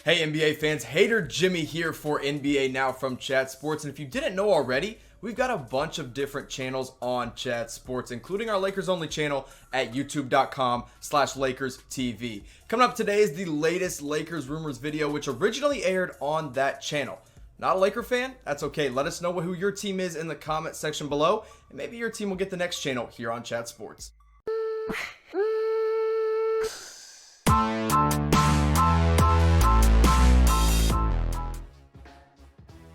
Hey NBA fans, Hater Jimmy here for NBA Now from Chat Sports. And if you didn't know already, we've got a bunch of different channels on Chat Sports, including our Lakers only channel at youtube.com/LakersTV. Coming up today is the latest Lakers rumors video, which originally aired on that channel. Not a Laker fan? That's okay. Let us know who your team is in the comment section below, and maybe your team will get the next channel here on Chat Sports.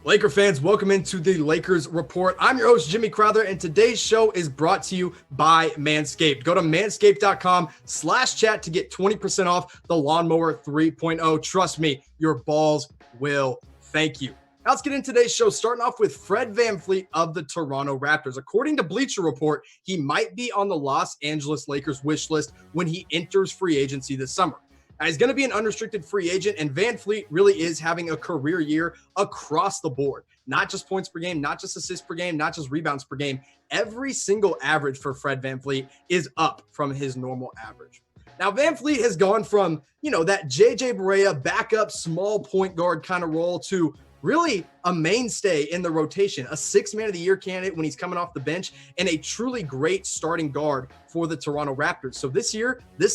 Laker fans, welcome into the Lakers Report. I'm your host, Jimmy Crowther, and today's show is brought to you by Manscaped. Go to manscaped.com/chat to get 20% off the Lawnmower 3.0. Trust me, your balls will thank you. Now let's get into today's show, starting off with Fred VanVleet of the Toronto Raptors. According to Bleacher Report, he might be on the Los Angeles Lakers wish list when he enters free agency this summer. Now, he's going to be an unrestricted free agent, and VanVleet really is having a career year across the board. Not just points per game, not just assists per game, not just rebounds per game. Every single average for Fred VanVleet is up from his normal average. Now, VanVleet has gone from, that JJ Barea backup small point guard kind of role to really a mainstay in the rotation, a sixth man of the year candidate when he's coming off the bench, and a truly great starting guard for the Toronto Raptors. So this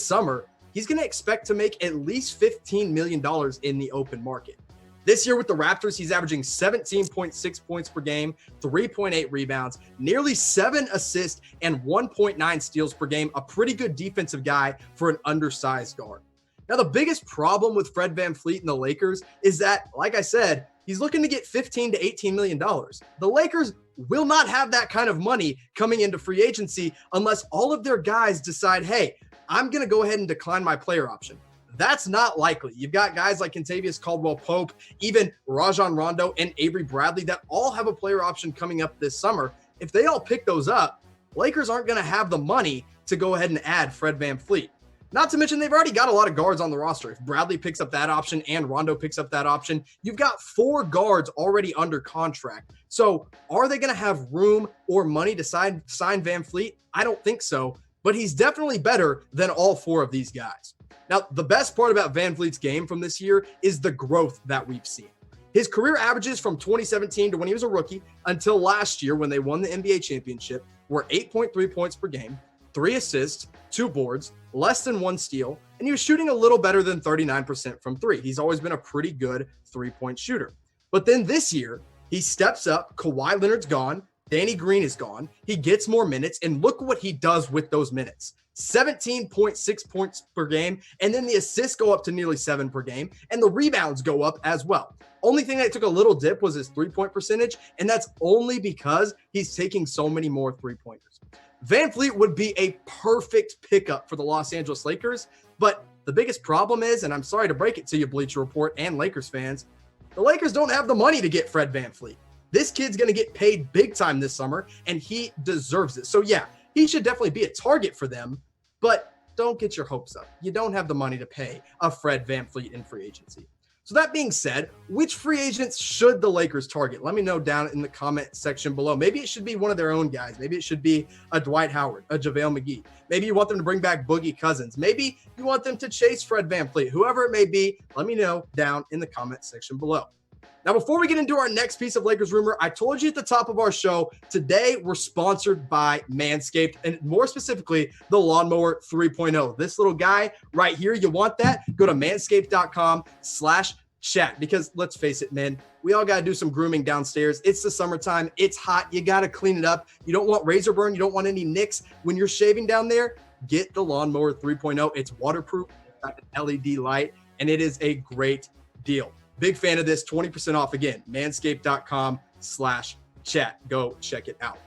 summer, he's going to expect to make at least $15 million in the open market. This year with the Raptors, he's averaging 17.6 points per game, 3.8 rebounds, nearly 7 assists, and 1.9 steals per game. A pretty good defensive guy for an undersized guard. Now, the biggest problem with Fred VanVleet and the Lakers is that, like I said, he's looking to get $15 to $18 million. The Lakers will not have that kind of money coming into free agency unless all of their guys decide, hey, I'm going to go ahead and decline my player option. That's not likely. You've got guys like Kentavious Caldwell-Pope, even Rajon Rondo and Avery Bradley that all have a player option coming up this summer. If they all pick those up, Lakers aren't going to have the money to go ahead and add Fred VanVleet. Not to mention they've already got a lot of guards on the roster. If Bradley picks up that option and Rondo picks up that option, you've got 4 guards already under contract. So are they going to have room or money to sign VanVleet? I don't think so. But he's definitely better than all 4 of these guys. Now, the best part about VanVleet's game from this year is the growth that we've seen. His career averages from 2017 to when he was a rookie until last year when they won the NBA championship were 8.3 points per game, 3 assists, 2 boards, less than 1 steal, and he was shooting a little better than 39% from 3. He's always been a pretty good 3-point shooter. But then this year, he steps up. Kawhi Leonard's gone. Danny Green is gone. He gets more minutes, and look what he does with those minutes. 17.6 points per game, and then the assists go up to nearly 7 per game, and the rebounds go up as well. Only thing that took a little dip was his 3-point percentage, and that's only because he's taking so many more 3-pointers. VanVleet would be a perfect pickup for the Los Angeles Lakers, but the biggest problem is, and I'm sorry to break it to you, Bleacher Report and Lakers fans, the Lakers don't have the money to get Fred VanVleet. This kid's going to get paid big time this summer, and he deserves it. So, yeah, he should definitely be a target for them, but don't get your hopes up. You don't have the money to pay a Fred VanVleet in free agency. So that being said, which free agents should the Lakers target? Let me know down in the comment section below. Maybe it should be one of their own guys. Maybe it should be a Dwight Howard, a JaVale McGee. Maybe you want them to bring back Boogie Cousins. Maybe you want them to chase Fred VanVleet. Whoever it may be, let me know down in the comment section below. Now, before we get into our next piece of Lakers rumor, I told you at the top of our show, today we're sponsored by Manscaped, and more specifically, the Lawnmower 3.0. This little guy right here, you want that? Go to manscaped.com/chat, because let's face it, man, we all got to do some grooming downstairs. It's the summertime. It's hot. You got to clean it up. You don't want razor burn. You don't want any nicks when you're shaving down there. Get the Lawnmower 3.0. It's waterproof. It's got an LED light, and it is a great deal. Big fan of this. 20% off again. Manscaped.com/chat. Go check it out.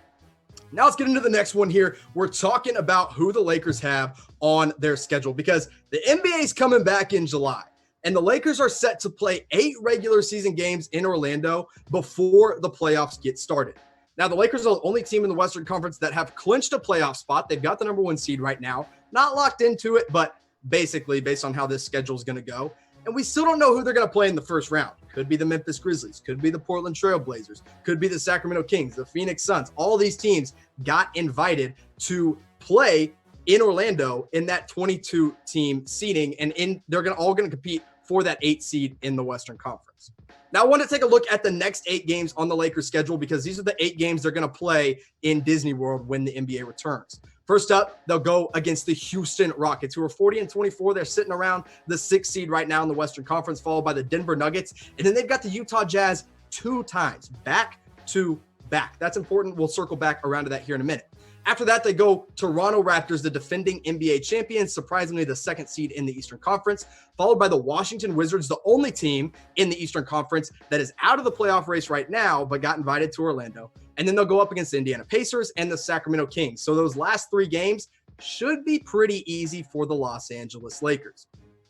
Now let's get into the next one here. We're talking about who the Lakers have on their schedule, because the NBA is coming back in July, and the Lakers are set to play 8 regular season games in Orlando before the playoffs get started. Now, the Lakers are the only team in the Western Conference that have clinched a playoff spot. They've got the number 1 seed right now. Not locked into it, but basically based on how this schedule is going to go. And we still don't know who they're going to play in the first round. Could be the Memphis Grizzlies, could be the Portland Trail Blazers, could be the Sacramento Kings, the Phoenix Suns. All these teams got invited to play in Orlando in that 22-team seeding, and they're all going to compete for that 8 seed in the Western Conference. Now, I want to take a look at the next 8 games on the Lakers schedule because these are the 8 games they're going to play in Disney World when the NBA returns. First up, they'll go against the Houston Rockets, who are 40-24. They're sitting around the 6th seed right now in the Western Conference, followed by the Denver Nuggets. And then they've got the Utah Jazz 2 times, back to back. That's important. We'll circle back around to that here in a minute. After that, they go Toronto Raptors, the defending NBA champions, surprisingly the 2nd seed in the Eastern Conference, followed by the Washington Wizards, the only team in the Eastern Conference that is out of the playoff race right now, but got invited to Orlando. And then they'll go up against the Indiana Pacers and the Sacramento Kings. So those last 3 games should be pretty easy for the Los Angeles Lakers.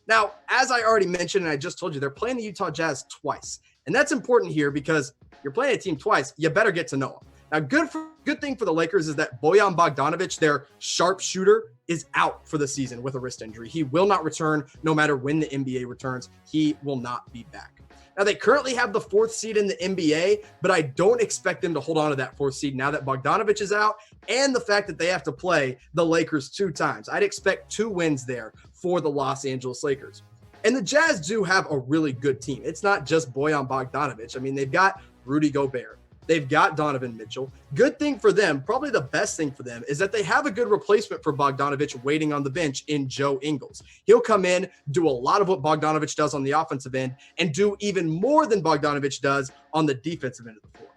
Now, as I already mentioned, and I just told you, they're playing the Utah Jazz twice. And that's important here because you're playing a team twice, you better get to know them. Now, good thing for the Lakers is that Bojan Bogdanovic, their sharpshooter, is out for the season with a wrist injury. He will not return no matter when the NBA returns. He will not be back. Now, they currently have the 4th seed in the NBA, but I don't expect them to hold on to that 4th seed now that Bogdanovic is out and the fact that they have to play the Lakers 2 times. I'd expect 2 wins there for the Los Angeles Lakers. And the Jazz do have a really good team. It's not just Bojan Bogdanovic. I mean, they've got Rudy Gobert. They've got Donovan Mitchell. Good thing for them, probably the best thing for them, is that they have a good replacement for Bogdanovic waiting on the bench in Joe Ingles. He'll come in, do a lot of what Bogdanovic does on the offensive end, and do even more than Bogdanovic does on the defensive end of the floor.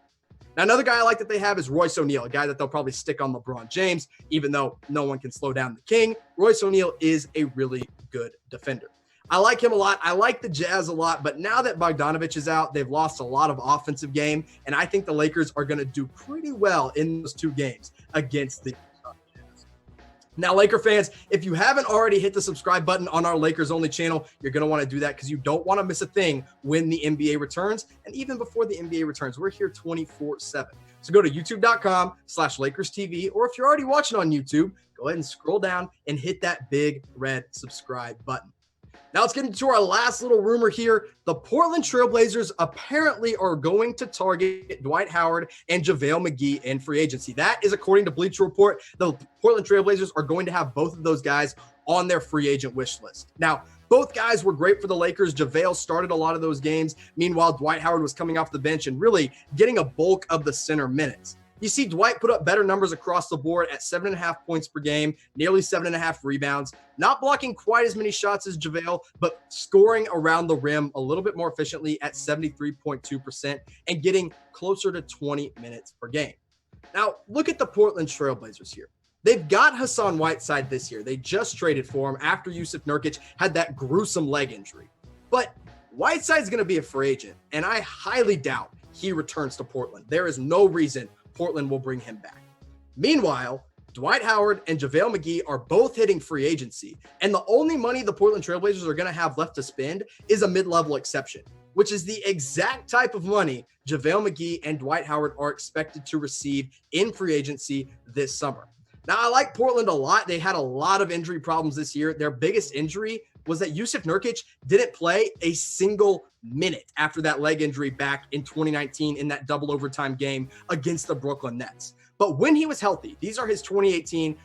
Now, another guy I like that they have is Royce O'Neal, a guy that they'll probably stick on LeBron James, even though no one can slow down the king. Royce O'Neal is a really good defender. I like him a lot. I like the Jazz a lot, but now that Bogdanovic is out, they've lost a lot of offensive game, and I think the Lakers are going to do pretty well in those 2 games against the Jazz. Now, Laker fans, if you haven't already hit the subscribe button on our Lakers only channel, you're going to want to do that because you don't want to miss a thing when the NBA returns, and even before the NBA returns. We're here 24/7. So go to youtube.com/Lakers TV, or if you're already watching on YouTube, go ahead and scroll down and hit that big red subscribe button. Now let's get into our last little rumor here. The Portland Trailblazers apparently are going to target Dwight Howard and JaVale McGee in free agency. That is according to Bleacher Report. The Portland Trailblazers are going to have both of those guys on their free agent wish list. Now, both guys were great for the Lakers. JaVale started a lot of those games. Meanwhile, Dwight Howard was coming off the bench and really getting a bulk of the center minutes. You see Dwight put up better numbers across the board at 7.5 points per game, nearly 7.5 rebounds, not blocking quite as many shots as JaVale, but scoring around the rim a little bit more efficiently at 73.2% and getting closer to 20 minutes per game. Now, look at the Portland Trailblazers here. They've got Hassan Whiteside this year. They just traded for him after Jusuf Nurkic had that gruesome leg injury. But Whiteside's going to be a free agent, and I highly doubt he returns to Portland. There is no reason Portland will bring him back. Meanwhile, Dwight Howard and JaVale McGee are both hitting free agency, and the only money the Portland Trailblazers are going to have left to spend is a mid-level exception, which is the exact type of money JaVale McGee and Dwight Howard are expected to receive in free agency this summer. Now, I like Portland a lot. They had a lot of injury problems this year. Their biggest injury was that Jusuf Nurkic didn't play a single minute after that leg injury back in 2019 in that double overtime game against the Brooklyn Nets. But when he was healthy, these are his 2018-2019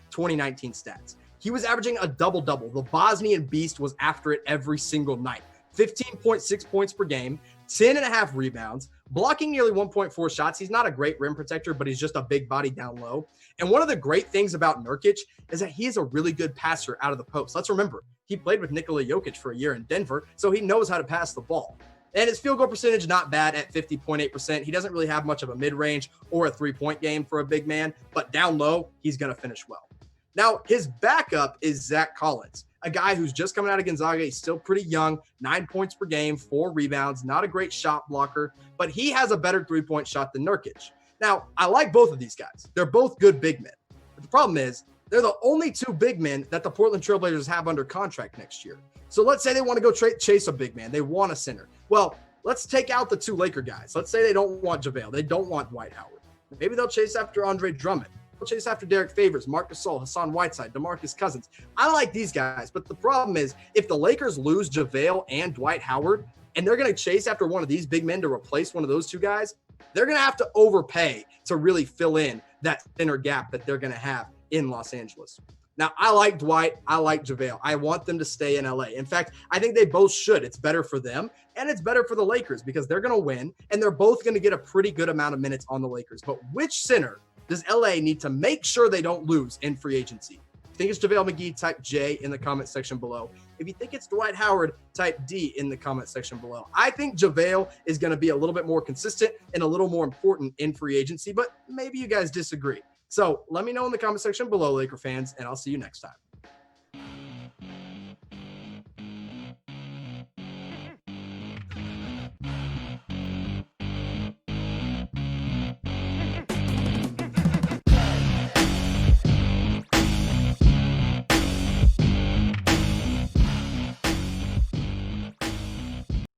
stats. He was averaging a double-double. The Bosnian beast was after it every single night. 15.6 points per game, 10.5 rebounds, blocking nearly 1.4 shots. He's not a great rim protector, but he's just a big body down low. And one of the great things about Nurkic is that he is a really good passer out of the post. Let's remember, he played with Nikola Jokic for a year in Denver, so he knows how to pass the ball. And his field goal percentage, not bad at 50.8%. He doesn't really have much of a mid-range or a three-point game for a big man, but down low, he's going to finish well. Now, his backup is Zach Collins, a guy who's just coming out of Gonzaga. He's still pretty young, 9 points per game, 4 rebounds, not a great shot blocker, but he has a better three-point shot than Nurkic. Now, I like both of these guys. They're both good big men. But the problem is, they're the only 2 big men that the Portland Trailblazers have under contract next year. So let's say they want to go chase a big man. They want a center. Well, let's take out the 2 Laker guys. Let's say they don't want JaVale. They don't want Dwight Howard. Maybe they'll chase after Andre Drummond. They'll chase after Derek Favors, Marc Gasol, Hassan Whiteside, DeMarcus Cousins. I like these guys, but the problem is if the Lakers lose JaVale and Dwight Howard, and they're going to chase after one of these big men to replace one of those 2 guys, they're going to have to overpay to really fill in that thinner gap that they're going to have in Los Angeles. Now, I like Dwight. I like JaVale. I want them to stay in LA. In fact, I think they both should. It's better for them and it's better for the Lakers because they're going to win and they're both going to get a pretty good amount of minutes on the Lakers. But which center does LA need to make sure they don't lose in free agency? If you think it's JaVale McGee, type J in the comment section below. If you think it's Dwight Howard, type D in the comment section below. I think JaVale is going to be a little bit more consistent and a little more important in free agency, but maybe you guys disagree. So let me know in the comment section below, Laker fans, and I'll see you next time.